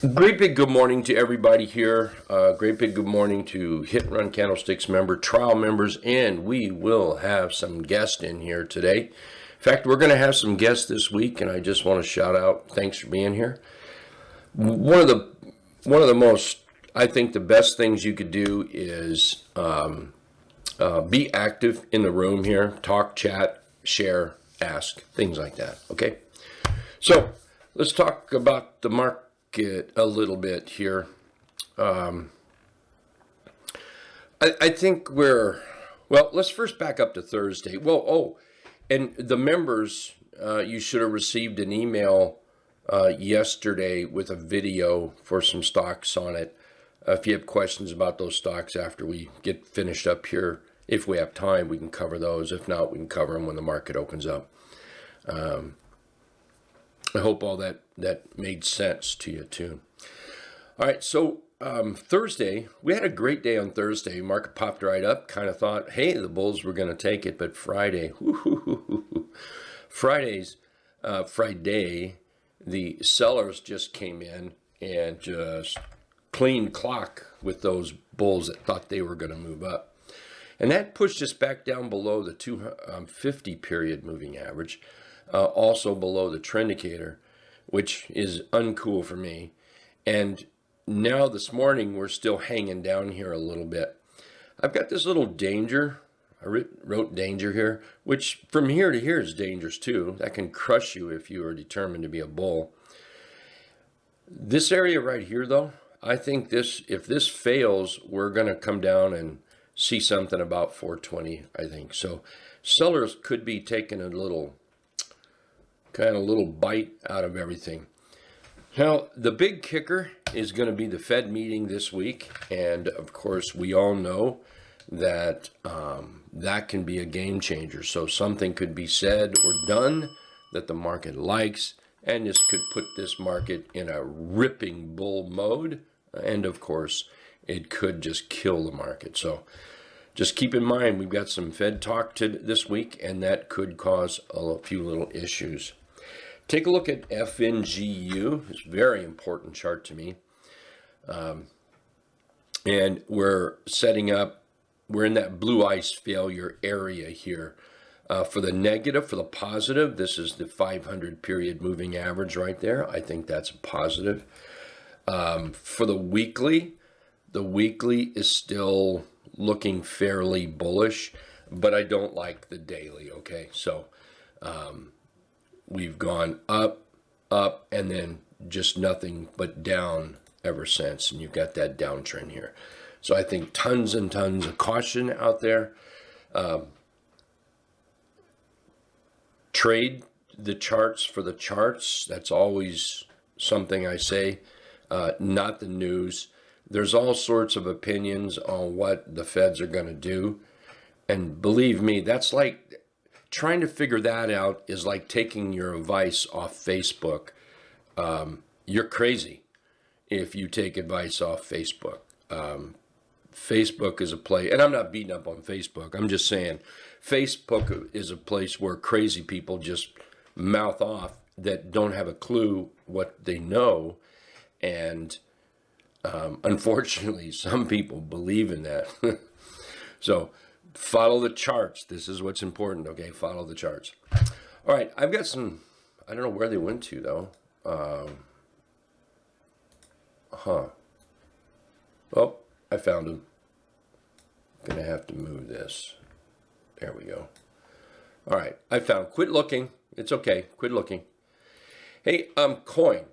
Great big good morning to everybody here. Great big good morning to Hit and Run Candlesticks member, trial members, and we will have some guests in here today. In fact, we're going to have some guests this week, and I just want to shout out, thanks for being here. One of the most, I think, the best things you could do is be active in the room here, talk, chat, share, ask, things like that. Okay, so let's talk about the market a little bit here. I think let's first back up to Thursday. And the members, you should have received an email yesterday with a video for some stocks on it. If you have questions about those stocks after we get finished up here, if we have time, we can cover those. If not, we can cover them when the market opens up. I hope all that made sense to you too. All right, so Thursday, we had a great day on Thursday. Market popped right up, kind of thought, hey, the bulls were going to take it, but Friday, Friday, the sellers just came in and just clean clock with those bulls that thought they were going to move up. And that pushed us back down below the 250 period moving average. Also below the trend indicator, which is uncool for me. And now this morning, we're still hanging down here a little bit. I've got this little danger. I wrote danger here, which from here to here is dangerous too. That can crush you if you are determined to be a bull. This area right here, though, I think if this fails, we're going to come down and see something about 420, I think. So sellers could be taking a little bite out of everything. Now, the big kicker is going to be the Fed meeting this week. And of course, we all know that that can be a game changer. So something could be said or done that the market likes, and this could put this market in a ripping bull mode. And of course, it could just kill the market. So just keep in mind, we've got some Fed talk this week, and that could cause a few little issues. Take a look at FNGU. It's a very important chart to me. And we're in that blue ice failure area here. For the negative, for the positive, this is the 500 period moving average right there. I think that's a positive. For the weekly is still looking fairly bullish, but I don't like the daily, okay? So we've gone up, and then just nothing but down ever since, and you've got that downtrend here. So I think tons and tons of caution out there. Trade the charts for the charts. That's always something I say, not the news. There's all sorts of opinions on what the Feds are going to do. And believe me, that's like trying to figure that out is like taking your advice off Facebook. You're crazy if you take advice off Facebook. Facebook is a place, and I'm not beating up on Facebook. I'm just saying Facebook is a place where crazy people just mouth off that don't have a clue what they know. And unfortunately, some people believe in that. So follow the charts. This is what's important, okay? Follow the charts. All right, I've got some, I don't know where they went to, though. Oh, I found them. I'm going to have to move this. There we go. All right, I found, quit looking. It's okay, quit looking. Hey, coin.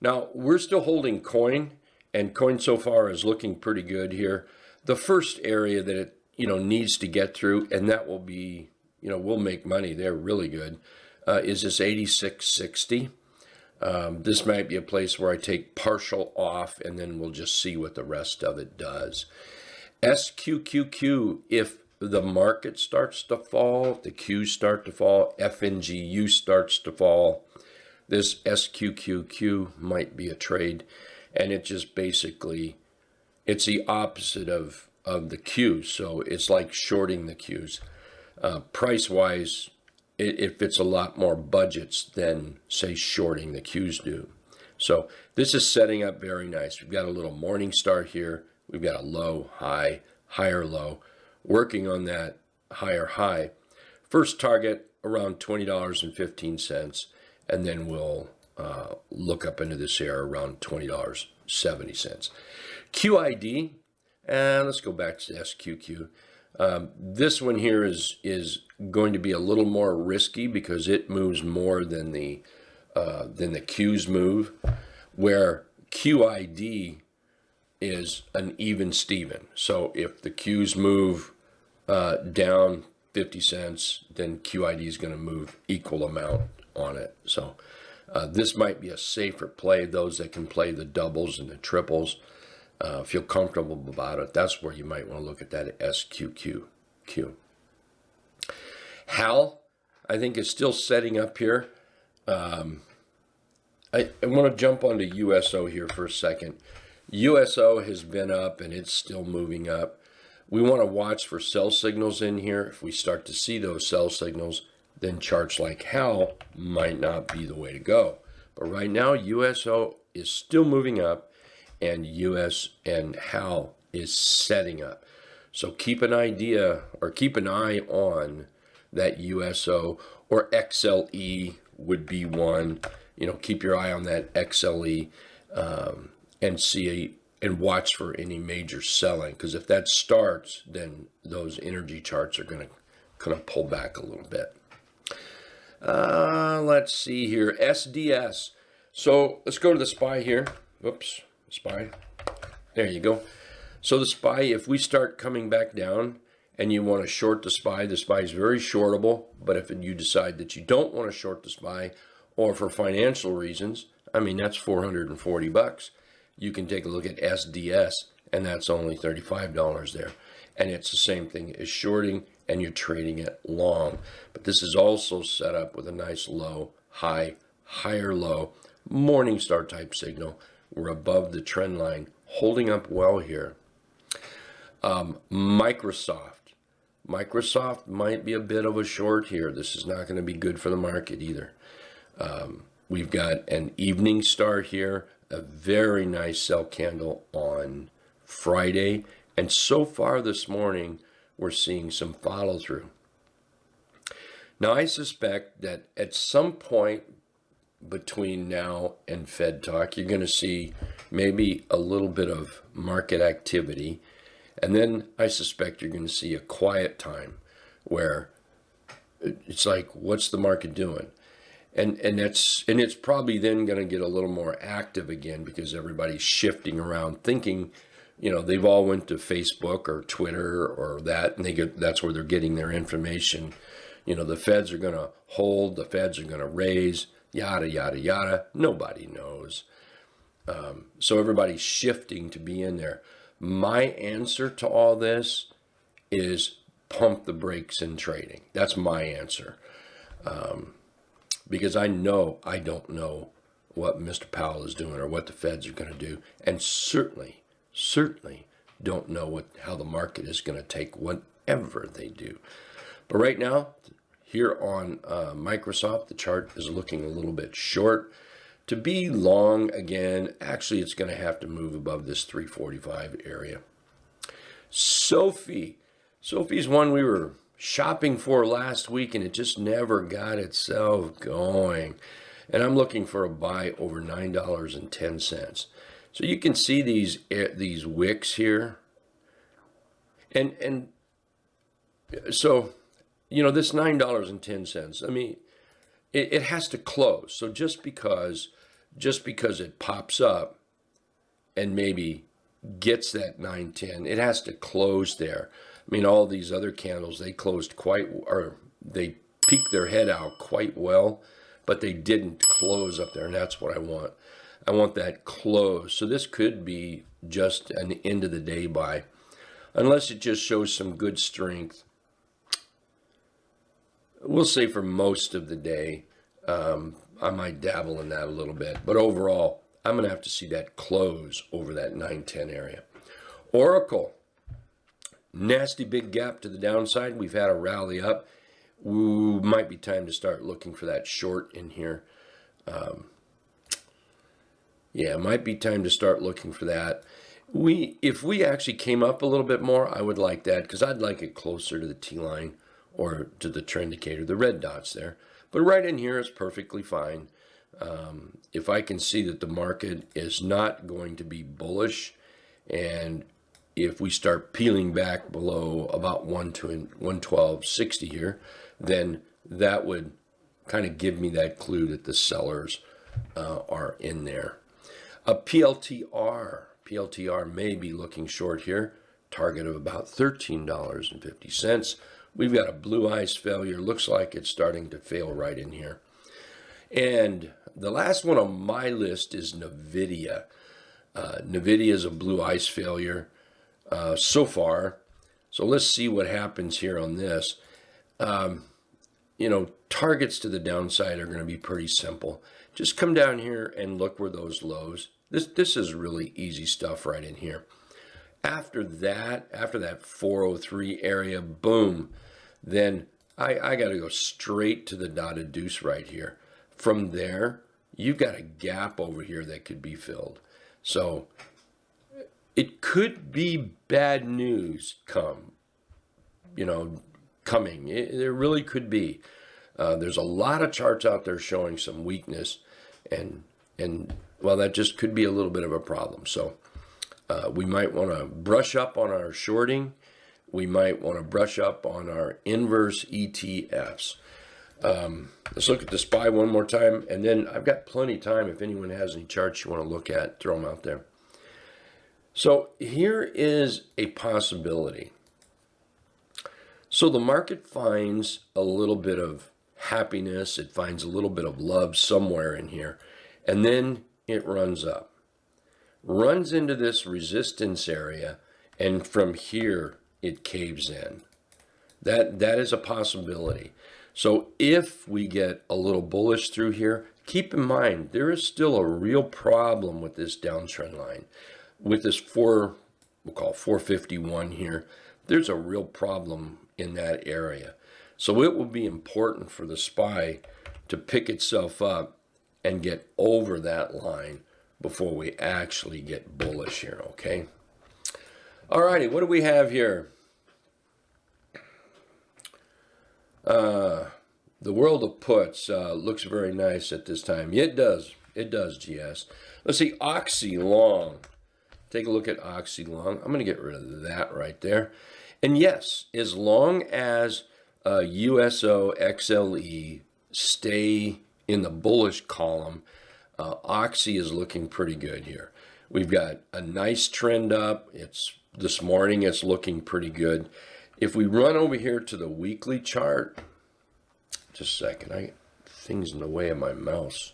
Now, we're still holding coin, and coin so far is looking pretty good here. The first area that it needs to get through, and that will be, we'll make money there really good, is this 86.60. This might be a place where I take partial off, and then we'll just see what the rest of it does. SQQQ, if the market starts to fall, the Qs start to fall, FNGU starts to fall, this SQQQ might be a trade, and it just basically, it's the opposite of the Qs, so it's like shorting the Qs. Price-wise, it fits a lot more budgets than, say, shorting the Qs do. So this is setting up very nice. We've got a little morning star here. We've got a low, high, higher low, working on that higher high. First target around $20.15, and then we'll look up into this area around $20.70. QID, and let's go back to SQQ. This one here is going to be a little more risky because it moves more than the Qs move, where QID is an even Steven. So if the Qs move down 50 cents, then QID is going to move equal amount on it. So this might be a safer play. Those that can play the doubles and the triples feel comfortable about it. That's where you might want to look at that SQQ. HAL, I think, is still setting up here. I want to jump onto USO here for a second. USO has been up and it's still moving up. We want to watch for sell signals in here. If we start to see those sell signals, then charts like HAL might not be the way to go. But right now, USO is still moving up, and US and HAL is setting up. So keep an eye on that USO, or XLE would be one. Keep your eye on that XLE and see and watch for any major selling, because if that starts, then those energy charts are going to kind of pull back a little bit. Let's see here, SDS. So let's go to the SPY here. Whoops, SPY. There you go. So the SPY, if we start coming back down and you want to short the SPY is very shortable. But if you decide that you don't want to short the SPY, or for financial reasons, I mean, that's $440. You can take a look at SDS, and that's only $35 there. And it's the same thing as shorting, and you're trading it long. But this is also set up with a nice low, high, higher low, morning star type signal. We're above the trend line, holding up well here. Microsoft might be a bit of a short here. This is not going to be good for the market either. We've got an evening star here, a very nice sell candle on Friday, and so far this morning we're seeing some follow through. Now I suspect that at some point between now and Fed talk, you're going to see maybe a little bit of market activity, and then I suspect you're going to see a quiet time where it's like, what's the market doing? And it's probably then going to get a little more active again, because everybody's shifting around, thinking, they've all went to Facebook or Twitter or that, and that's where they're getting their information. The Feds are going to hold, the Feds are going to raise, yada, yada, yada. Nobody knows. So everybody's shifting to be in there. My answer to all this is pump the brakes in trading. That's my answer. Because I don't know what Mr. Powell is doing or what the Feds are going to do, and certainly don't know how the market is going to take whatever they do. But right now, here on Microsoft, the chart is looking a little bit short. To be long again, actually, it's going to have to move above this 345 area. Sophie's one we were shopping for last week, and it just never got itself going. And I'm looking for a buy over $9.10. So you can see these wicks here. And so, this $9.10, I mean, it has to close. So just because it pops up and maybe gets that 9.10, it has to close there. I mean, all these other candles, they they peeked their head out quite well, but they didn't close up there, and that's what I want. I want that close. So this could be just an end of the day buy, unless it just shows some good strength. We'll say for most of the day, I might dabble in that a little bit, but overall, I'm going to have to see that close over that 9.10 area. Oracle. Nasty big gap to the downside. We've had a rally up. Ooh, might be time to start looking for that short in here. Yeah, it might be time to start looking for that. If we actually came up a little bit more, I would like that because I'd like it closer to the T line or to the trend indicator, the red dots there. But right in here is perfectly fine. If I can see that the market is not going to be bullish, and if we start peeling back below about 112.60 here, then that would kind of give me that clue that the sellers are in there. A PLTR may be looking short here, target of about $13.50. We've got a blue ice failure. Looks like it's starting to fail right in here. And the last one on my list is NVIDIA. NVIDIA is a blue ice failure so far. So let's see what happens here on this. Targets to the downside are going to be pretty simple. Just come down here and look where those lows. This is really easy stuff right in here. After that 403 area, boom, then I got to go straight to the dotted deuce right here. From there, you've got a gap over here that could be filled. So it could be bad news coming. There really could be. There's a lot of charts out there showing some weakness, and well, that just could be a little bit of a problem. So we might want to brush up on our shorting. We might want to brush up on our inverse ETFs. Let's look at the SPY one more time, and then I've got plenty of time. If anyone has any charts you want to look at, throw them out there. So here is a possibility. So the market finds a little bit of happiness. It finds a little bit of love somewhere in here, and then it runs up, runs into this resistance area, and from here it caves in. That is a possibility. So if we get a little bullish through here, keep in mind there is still a real problem with this downtrend line. With this we'll call 451 here, there's a real problem in that area. So it will be important for the SPY to pick itself up and get over that line before we actually get bullish here, okay? All righty, what do we have here? The world of puts looks very nice at this time. Yeah, it does. It does, GS. Let's see, Oxy Long. Take a look at Oxy Long. I'm going to get rid of that right there. And yes, as long as USO, XLE stay in the bullish column, Oxy is looking pretty good here. We've got a nice trend up. This morning it's looking pretty good. If we run over here to the weekly chart, just a second, I got things in the way of my mouse.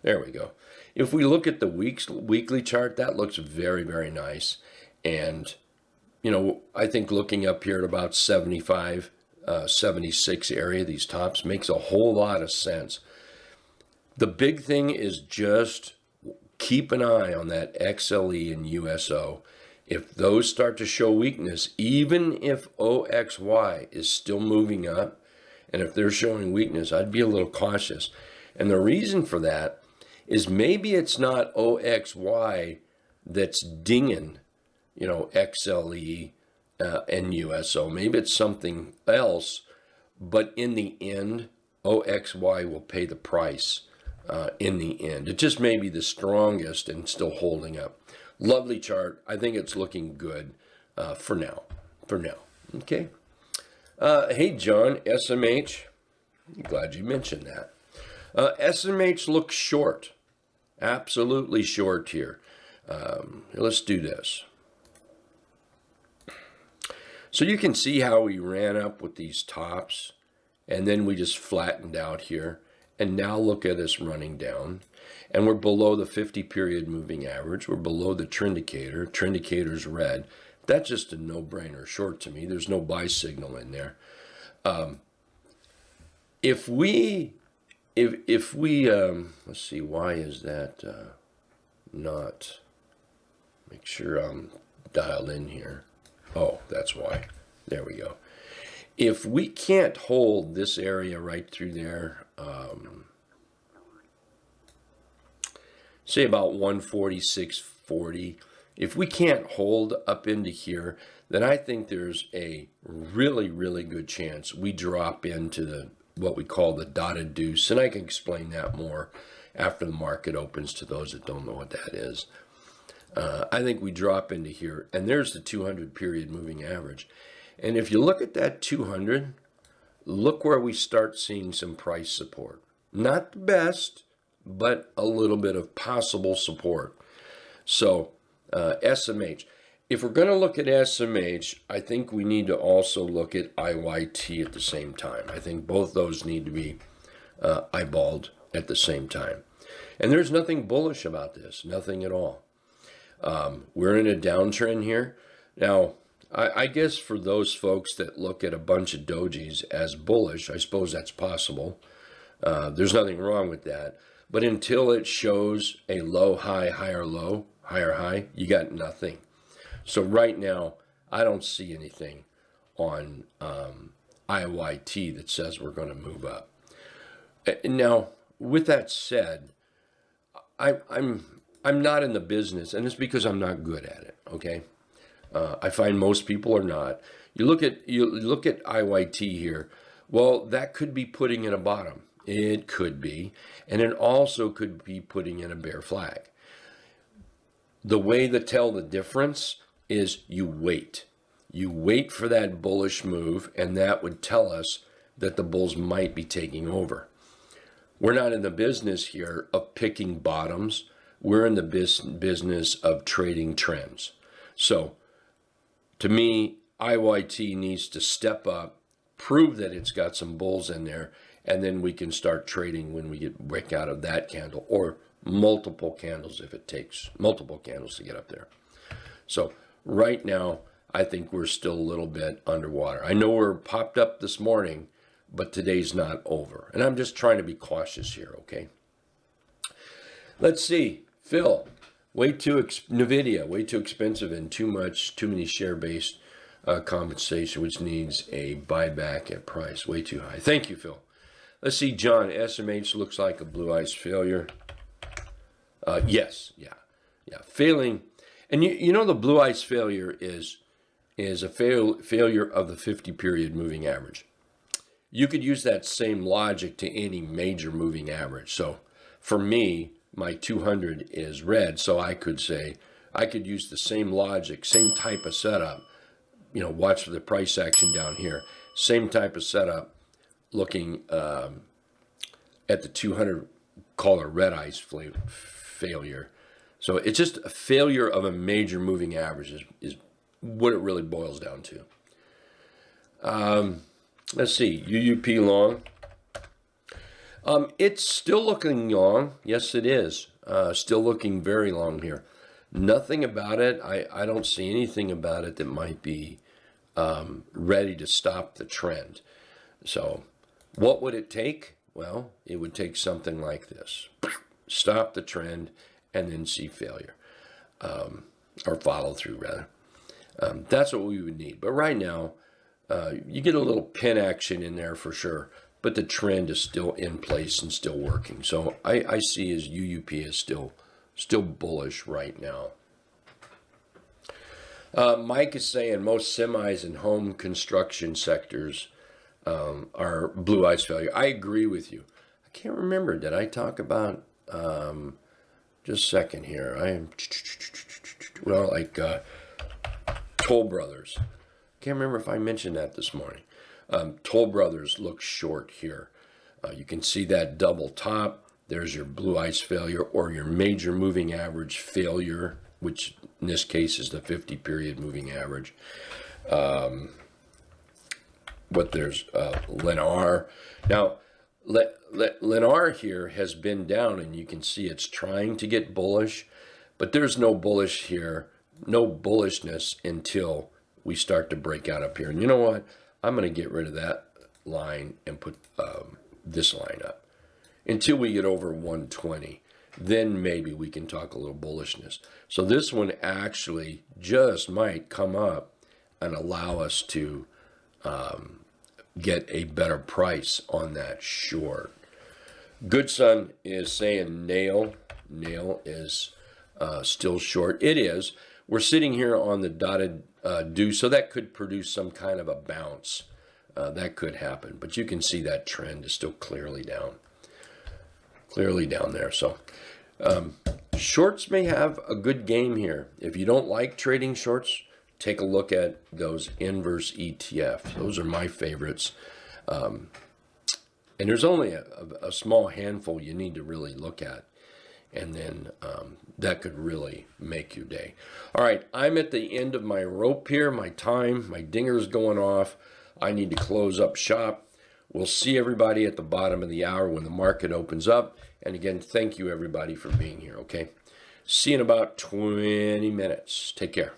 There we go. If we look at the weekly chart, that looks very, very nice. And, I think looking up here at about 75, 76 area, these tops, makes a whole lot of sense. The big thing is just keep an eye on that XLE and USO. If those start to show weakness, even if OXY is still moving up, and if they're showing weakness, I'd be a little cautious. And the reason for that is maybe it's not OXY that's dinging, XLE and USO. Maybe it's something else, but in the end, OXY will pay the price in the end. It just may be the strongest and still holding up. Lovely chart. I think it's looking good for now. Okay. Hey, John, SMH. I'm glad you mentioned that. SMH looks short. Absolutely short here. Let's do this. So you can see how we ran up with these tops, and then we just flattened out here. And now look at us running down. And we're below the 50-period moving average. We're below the trend indicator. Trend indicator's red. That's just a no-brainer short to me. There's no buy signal in there. If we let's see, why is that not? Make sure I'm dialed in here. Oh, that's why. There we go. If we can't hold this area right through there, say about 146.40. If we can't hold up into here, then I think there's a really, really good chance we drop into what we call the dotted deuce, and I can explain that more after the market opens to those that don't know what that is. I think we drop into here, and there's the 200 period moving average. And if you look at that 200, look where we start seeing some price support. Not the best, but a little bit of possible support. So SMH. If we're going to look at SMH, I think we need to also look at IYT at the same time. I think both those need to be eyeballed at the same time. And there's nothing bullish about this, nothing at all. We're in a downtrend here. Now, I guess for those folks that look at a bunch of dojis as bullish, I suppose that's possible. There's nothing wrong with that. But until it shows a low, high, higher low, higher high, you got nothing. So right now, I don't see anything on IYT that says we're going to move up. Now, with that said, I'm not in the business, and it's because I'm not good at it. Okay, I find most people are not. You look at IYT here. Well, that could be putting in a bottom. It could be, and it also could be putting in a bear flag. The way to tell the difference is you wait. You wait for that bullish move, and that would tell us that the bulls might be taking over. We're not in the business here of picking bottoms. We're in the business of trading trends. So, to me, IYT needs to step up, prove that it's got some bulls in there, and then we can start trading when we break out of that candle, or multiple candles if it takes multiple candles to get up there. So right now, I think we're still a little bit underwater. I know we're popped up this morning, but today's not over. And I'm just trying to be cautious here, okay? Let's see. Phil, NVIDIA, way too expensive and too many share-based compensation, which needs a buyback at price. Way too high. Thank you, Phil. Let's see, John, SMH looks like a blue ice failure. Yes, yeah, failing. And you know the blue ice failure is a failure of the 50 period moving average. You could use that same logic to any major moving average. So for me, my 200 is red, so I could say, I could use the same logic, same type of setup. You know, watch for the price action down here. Same type of setup, looking at the 200, call a red ice failure. So it's just a failure of a major moving average is what it really boils down to. Let's see, UUP long. It's still looking long. Yes, it is. Still looking very long here. Nothing about it. I don't see anything about it that might be ready to stop the trend. So what would it take? Well, it would take something like this. Stop the trend and then see failure. Or follow through, rather. That's what we would need. But right now, you get a little pin action in there for sure. But the trend is still in place and still working. So I see as UUP is still bullish right now. Mike is saying most semis and home construction sectors are blue ice failure. I agree with you. I can't remember. Did I talk about, just a second here. Toll Brothers. Can't remember if I mentioned that this morning. Toll Brothers looks short here. You can see that double top. There's your blue ice failure or your major moving average failure, which in this case is the 50 period moving average. But there's Lennar. Now, Lennar here has been down, and you can see it's trying to get bullish, but there's no bullish here, no bullishness until we start to break out up here. And you know what? I'm going to get rid of that line and put this line up until we get over 120. Then maybe we can talk a little bullishness. So this one actually just might come up and allow us to get a better price on that short. Goodson is saying nail nail is still short. It is. We're sitting here on the dotted do, so that could produce some kind of a bounce. That could happen, but you can see that trend is still clearly down there. So shorts may have a good game here. If you don't like trading shorts, take a look at those inverse ETF. Those are my favorites. And there's only a small handful you need to really look at. And then that could really make your day. All right, I'm at the end of my rope here, my dinger's going off. I need to close up shop. We'll see everybody at the bottom of the hour when the market opens up. And again, thank you everybody for being here, okay? See you in about 20 minutes. Take care.